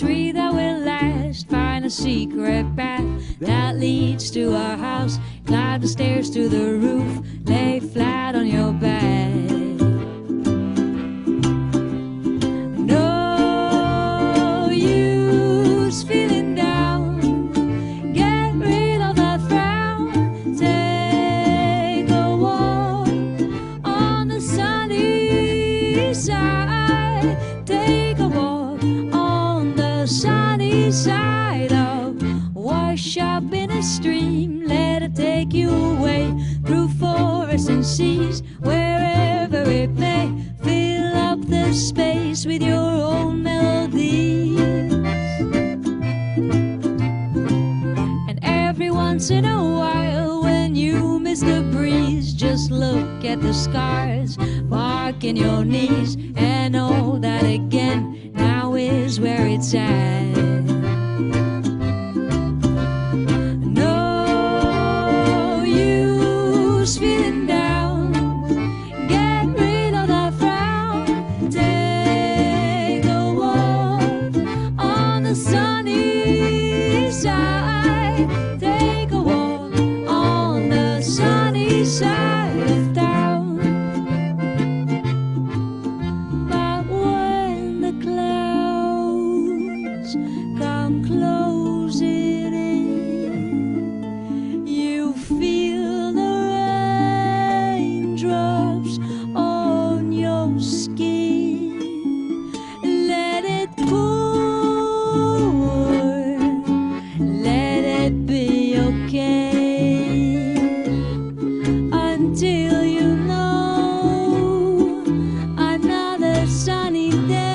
tree that will last. Find a secret path that leads to our house. Climb the stairs to the roof, lay flat on your back. No use feeling down. Get rid of that frown. Take a walk on the sunny side. Take a walk on the sunny side of. Wash up in a stream, let it take you away through forests and seas, wherever it may. Fill up the space with your own melodies. And every once in a while, when you miss the breeze, just look at the scars, bark in your knees, and know that again, now is where it's at. Feeling down, get rid of that frown. Take a walk on the sunny side. Take a walk on the sunny side of town. But when the clouds come closing in, you feel the drops on your skin. Let it pour, let it be okay, until you know another sunny day.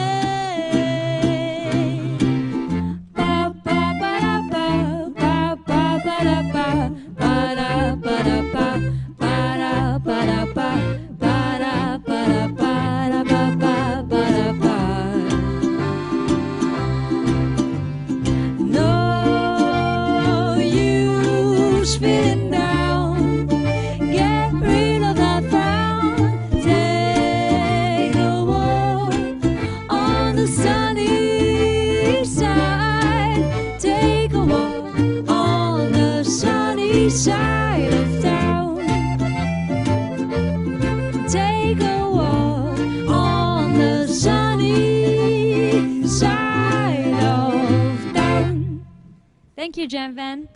Ba ba ba da ba, ba ba ba da ba, ba da ba da ba. No use feeling down. Get rid of that frown. Take a walk on the sunny side. Take a walk on the sunny side of town. Take a walk on the sunny side of town. Thank you, Jan Van.